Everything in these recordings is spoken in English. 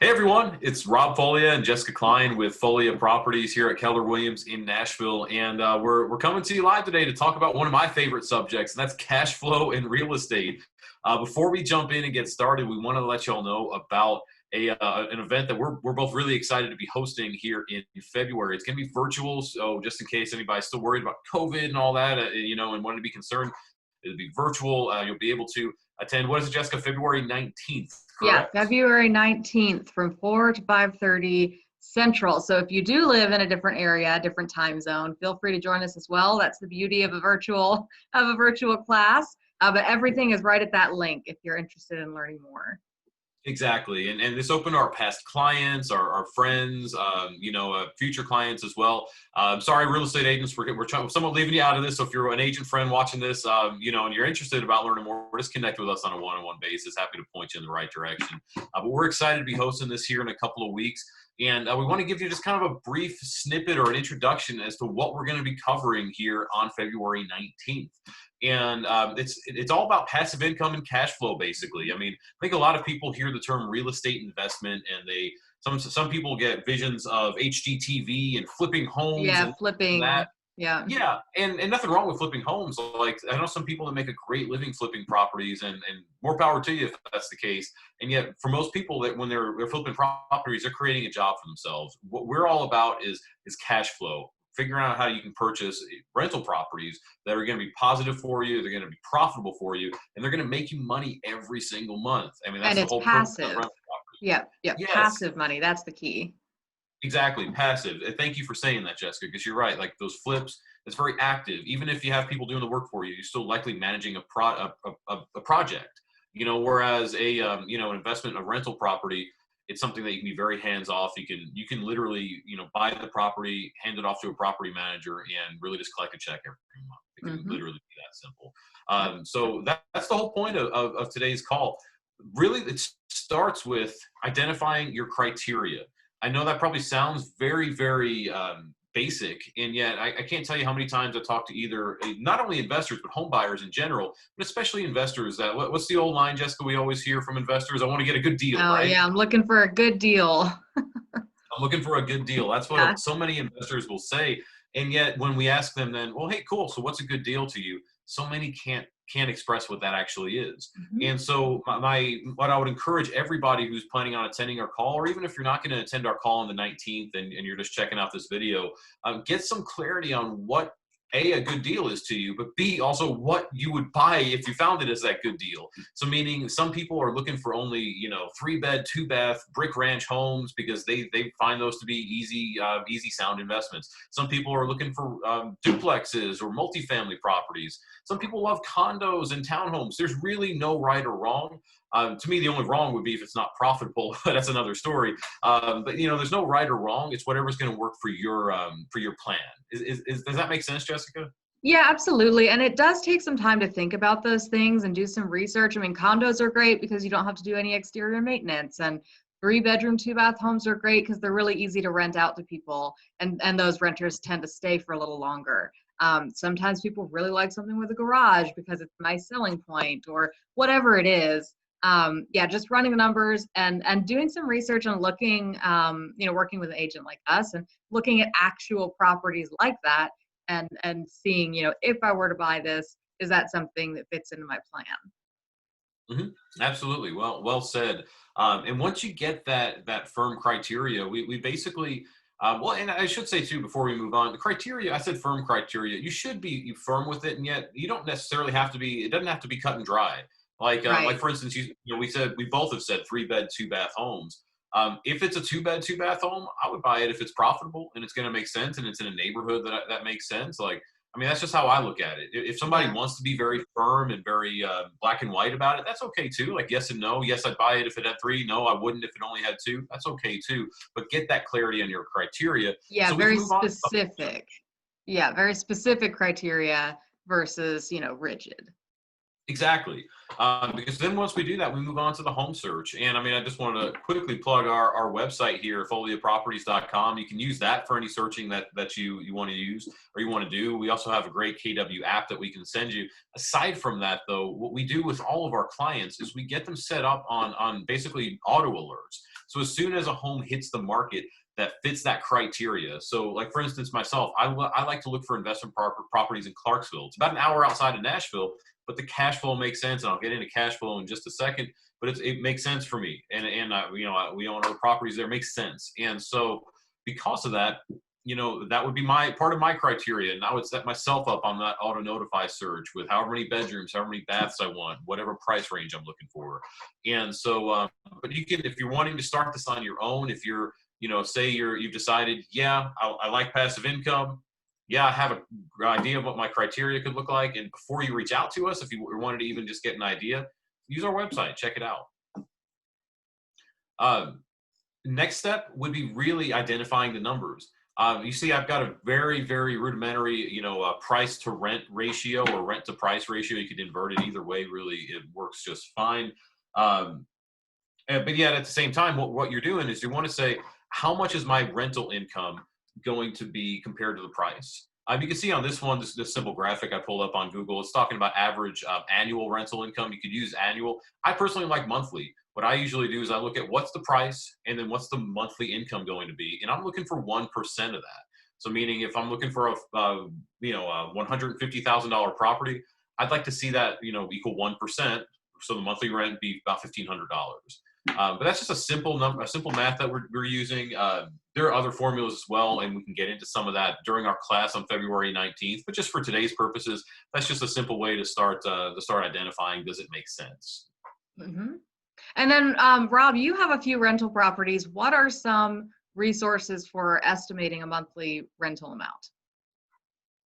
Hey everyone, it's Rob Folia and Jessica Klein with Folia Properties here at Keller Williams in Nashville, and we're coming to you live today to talk about one of my favorite subjects, and that's cash flow in real estate. Before we jump in and get started, we want to let y'all know about an event that we're both really excited to be hosting here in February. It's going to be virtual, so just in case anybody's still worried about COVID and all that, and wanted to be concerned, it'll be virtual. You'll be able to attend. What is it, Jessica? February 19th, Yeah, correct? February 19th from 4 to 5:30 Central. So if you do live in a different area, a different time zone, feel free to join us as well. That's the beauty of a virtual class. But everything is right at that link if you're interested in learning more. Exactly. And this open to our past clients, our friends, future clients as well. Sorry, real estate agents, we're somewhat leaving you out of this. So if you're an agent friend watching this, and you're interested about learning more, just connect with us on a one-on-one basis. Happy to point you in the right direction. But we're excited to be hosting this here in a couple of weeks. And we want to give you just kind of a brief snippet or an introduction as to what we're going to be covering here on February 19th. And it's all about passive income and cash flow, basically. I mean, I think a lot of people hear the term real estate investment, and some people get visions of HGTV and flipping homes Yeah, and flipping. that. Yeah. Yeah, and nothing wrong with flipping homes. Like, I know some people that make a great living flipping properties, and more power to you if that's the case. And yet, for most people, that when they're flipping properties, they're creating a job for themselves. What we're all about is cash flow, figuring out how you can purchase rental properties that are going to be positive for you, they're going to be profitable for you, and they're going to make you money every single month. I mean, And that's the it's whole purpose of passive. rental property. Yeah, Yes, passive money. That's the key. exactly, passive. Thank you for saying that, Jessica, because you're right. Like those flips, it's very active. Even if you have people doing the work for you, you're still likely managing a project. Whereas an investment in a rental property, it's something that you can be very hands off. You can literally buy the property, hand it off to a property manager, and really just collect a check every month. It can Hmm. literally be that simple. Yep. So that's the whole point of today's call. Really, it starts with identifying your criteria. I know that probably sounds very, very basic, and yet I can't tell you how many times I talk to either not only investors but home buyers in general, but especially investors. That what's the old line, Jessica? We always hear from investors: "I want to get a good deal," Oh, right? yeah, I'm looking for a good deal. I'm looking for a good deal. That's Yeah. what so many investors will say. And yet when we ask them then, well, hey, cool. So what's a good deal to you? So many can't express what that actually is. Mhm. And so what I would encourage everybody who's planning on attending our call, or even if you're not going to attend our call on the 19th and you're just checking out this video, get some clarity on what a good deal is to you, but B, also what you would buy if you found it as that good deal. So meaning some people are looking for only, 3-bed, 2-bath brick ranch homes because they find those to be easy sound investments. Some people are looking for duplexes or multifamily properties. Some people love condos and townhomes. There's really no right or wrong. To me, the only wrong would be if it's not profitable, but that's another story. But there's no right or wrong. It's whatever's going to work for your plan. Does that make sense, Jessica? Yeah, absolutely. And it does take some time to think about those things and do some research. I mean, condos are great because you don't have to do any exterior maintenance, and 3-bedroom, 2-bath homes are great because they're really easy to rent out to people. And those renters tend to stay for a little longer. Sometimes people really like something with a garage because it's a nice selling point or whatever it is. Yeah, just running the numbers and doing some research and looking, working with an agent like us and looking at actual properties like that and seeing, if I were to buy this, is that something that fits into my plan? hmm Absolutely. Well said. And once you get that firm criteria, we basically well, and I should say too before we move on, the criteria. I said firm criteria. You should be firm with it, and yet you don't necessarily have to be. It doesn't have to be cut and dry. Like Right. for instance, we both have said 3-bed, 2-bath homes. If it's a 2-bed, 2-bath home, I would buy it if it's profitable and it's going to make sense and it's in a neighborhood that makes sense. Like, I mean, that's just how I look at it. If somebody Yeah. wants to be very firm and very black and white about it, that's okay too. Like yes and no. Yes, I'd buy it if it had 3. No, I wouldn't if it only had 2. That's okay too. But get that clarity on your criteria Yeah, so we can very move on. specific. Yeah, very specific criteria versus, rigid. Exactly. Because then once we do that, we move on to the home search. And I mean, I just wanted to quickly plug our website here, folioproperties.com. You can use that for any searching that you want to use or you want to do. We also have a great KW app that we can send you. Aside from that, though, what we do with all of our clients is we get them set up on basically auto alerts. So as soon as a home hits the market that fits that criteria. So like, for instance, myself, I like to look for investment properties in Clarksville. It's about an hour outside of Nashville, but the cash flow makes sense, and I'll get into cash flow in just a second. But it makes sense for me, and we own other properties there. It makes sense, and so because of that, that would be my part of my criteria, and I would set myself up on that auto notify search with however many bedrooms, however many baths I want, whatever price range I'm looking for, and so. But you can, if you're wanting to start this on your own, if you're say you've decided, yeah, I like passive income, yeah, I have an idea of what my criteria could look like. And before you reach out to us, if you wanted to even just get an idea, use our website, check it out. Next step would be really identifying the numbers. You see, I've got a very, very rudimentary, price to rent ratio or rent to price ratio. You could invert it either way. Really, it works just fine. But yet at the same time, what you're doing is you want to say, how much is my rental income going to be compared to the price? You can see on this one, this simple graphic I pulled up on Google, it's talking about average annual rental income. You could use annual. I personally like monthly. What I usually do is I look at what's the price and then what's the monthly income going to be. And I'm looking for 1% of that. So meaning if I'm looking for a $150,000 property, I'd like to see that, equal 1%. So the monthly rent be about $1,500. But that's just a simple math that we're using. There are other formulas as well, and we can get into some of that during our class on February 19th. But just for today's purposes, that's just a simple way to start identifying, does it make sense? Mm-hmm. And then, Rob, you have a few rental properties. What are some resources for estimating a monthly rental amount?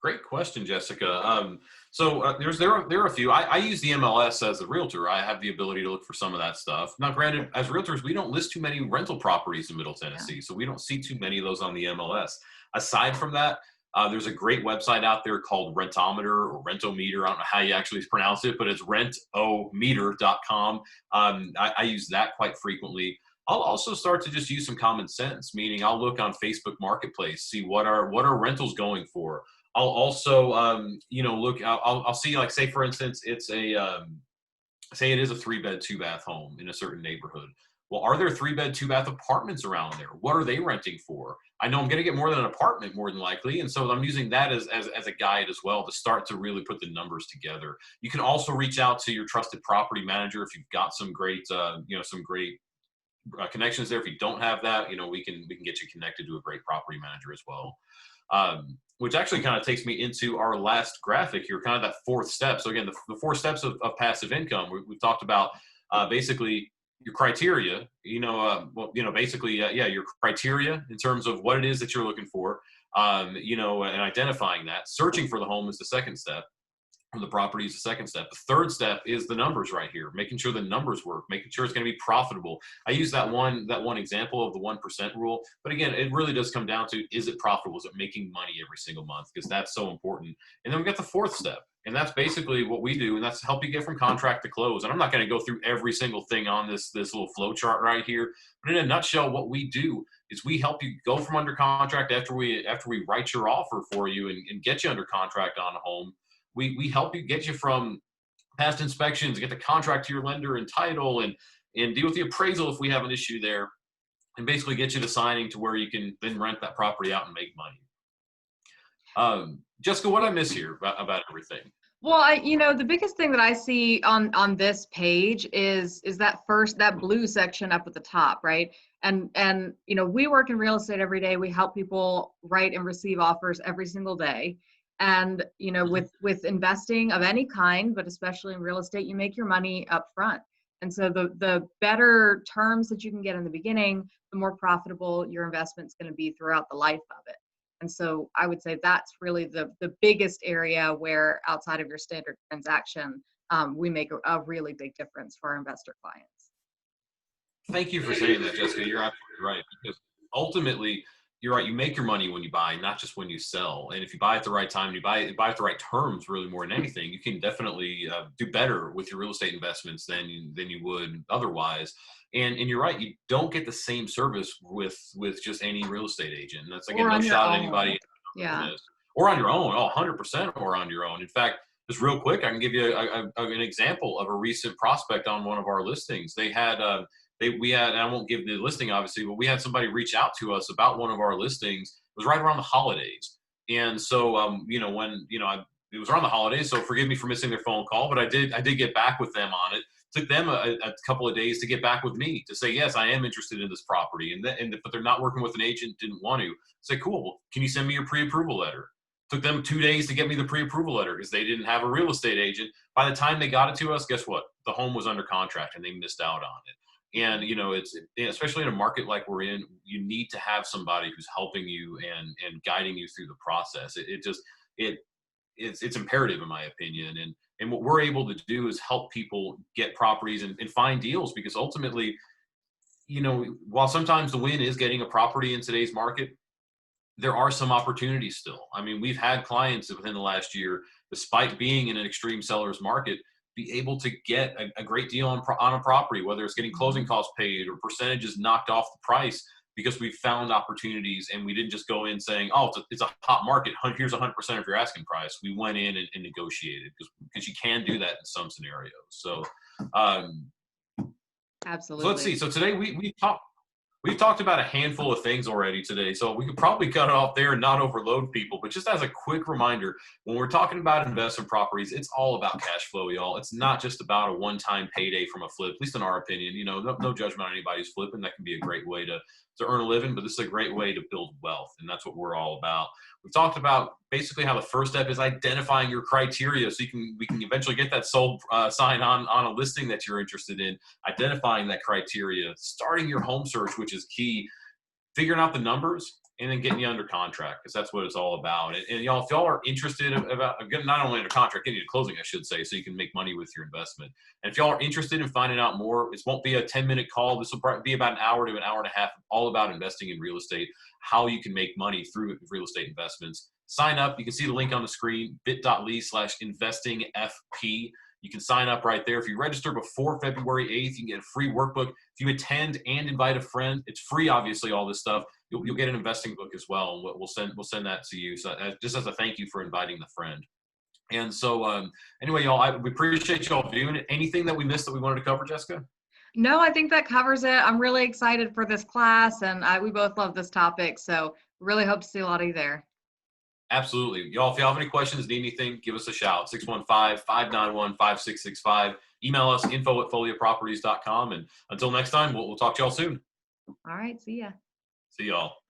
Great question, Jessica. There are a few. I use the MLS as a realtor. I have the ability to look for some of that stuff. Now, granted, as realtors, we don't list too many rental properties in Middle Tennessee, so we don't see too many of those on the MLS. Aside from that, there's a great website out there called Rentometer or Rentometer. I don't know how you actually pronounce it, but it's rentometer.com. I use that quite frequently. I'll also start to just use some common sense, meaning I'll look on Facebook Marketplace, see what are rentals going for. I'll also, look. I'll see, like, say for instance, it's say it is a 3-bed, 2-bath home in a certain neighborhood. Well, are there 3-bed, 2-bath apartments around there? What are they renting for? I know I'm going to get more than an apartment, more than likely, and so I'm using that as a guide as well to start to really put the numbers together. You can also reach out to your trusted property manager if you've got some great, connections there. If you don't have that, we can get you connected to a great property manager as well. Which actually kind of takes me into our last graphic here, kind of that fourth step. So again, the 4 steps of passive income. We've talked about basically your criteria. Your criteria in terms of what it is that you're looking for. And identifying that. Searching for the home is the second step. The property is the second step. The third step is the numbers right here, making sure the numbers work, making sure it's going to be profitable. I use that one example of the 1% rule, but again, it really does come down to, is it profitable? Is it making money every single month? Because that's so important. And then we got the fourth step, and that's basically what we do, and that's help you get from contract to close. And I'm not going to go through every single thing on this little flow chart right here, but in a nutshell, what we do is we help you go from under contract after we write your offer for you and get you under contract on a home. We help you get you from past inspections, get the contract to your lender and title, and deal with the appraisal if we have an issue there, and basically get you to signing to where you can then rent that property out and make money. Jessica, what I miss here about everything? Well, the biggest thing that I see on this page is that blue section up at the top, right? And we work in real estate every day. We help people write and receive offers every single day. And, with investing of any kind, but especially in real estate, you make your money up front. And so the better terms that you can get in the beginning, the more profitable your investment's going to be throughout the life of it. And so I would say that's really the biggest area where, outside of your standard transaction, we make a really big difference for our investor clients. Thank you for saying that, Jessica. You're absolutely right. Because ultimately, you're right. You make your money when you buy, not just when you sell. And if you buy at the right time, you buy at the right terms, really more than anything, you can definitely do better with your real estate investments than you would otherwise. And you're right. You don't get the same service with just any real estate agent. And that's, again, Or no on your shot at own. anybody Yeah. or on your own. Oh, 100% or on your own. In fact, just real quick, I can give you an example of a recent prospect on one of our listings. They had we had, and I won't give the listing obviously, but we had somebody reach out to us about one of our listings. It was right around the holidays, and so it was around the holidays. So forgive me for missing their phone call, but I did get back with them on it. Took them a couple of days to get back with me to say, yes, I am interested in this property, but they're not working with an agent, didn't want to. Say, cool. Well, can you send me your pre-approval letter? Took them 2 days to get me the pre-approval letter because they didn't have a real estate agent. By the time they got it to us, guess what? The home was under contract and they missed out on it. And it's especially in a market like we're in, you need to have somebody who's helping you and guiding you through the process. It's imperative in my opinion. And what we're able to do is help people get properties and find deals, because ultimately, while sometimes the win is getting a property in today's market, there are some opportunities still. I mean, we've had clients within the last year, despite being in an extreme seller's market, be able to get a great deal on a property, whether it's getting closing costs paid or percentages knocked off the price, because we found opportunities and we didn't just go in saying, oh, it's a hot market, here's 100% of your asking price. We went in and negotiated, because you can do that in some scenarios. So, Absolutely. so let's see. So today we've talked about a handful of things already today, so we could probably cut it off there and not overload people. But just as a quick reminder, when we're talking about investment properties, it's all about cash flow, y'all. It's not just about a one-time payday from a flip, at least in our opinion. No judgment on anybody's flipping. That can be a great way to earn a living, but this is a great way to build wealth, and that's what we're all about. We've talked about basically how the first step is identifying your criteria, so we can eventually get that sold sign on a listing that you're interested in. Identifying that criteria, starting your home search, which is key, figuring out the numbers, and then getting you under contract, because that's what it's all about. And y'all, if y'all are interested about getting not only under contract, getting you to closing, I should say, so you can make money with your investment. And if y'all are interested in finding out more, it won't be a 10-minute call. This will probably be about an hour to an hour and a half, all about investing in real estate, how you can make money through real estate investments. Sign up. You can see the link on the screen, bit.ly/investingfp. You can sign up right there. If you register before February 8th, you can get a free workbook. If you attend and invite a friend, it's free, obviously, all this stuff. You'll get an investing book as well, and we'll send that to you. So just as a thank you for inviting the friend. And so anyway, y'all, we appreciate y'all viewing it. Anything that we missed that we wanted to cover, Jessica? No, I think that covers it. I'm really excited for this class, and we both love this topic. So really hope to see a lot of you there. Absolutely. Y'all, if you have any questions, need anything, give us a shout. 615-591-5665. Email us, info@folioproperties.com. And until next time, we'll talk to y'all soon. All right. See ya. See y'all.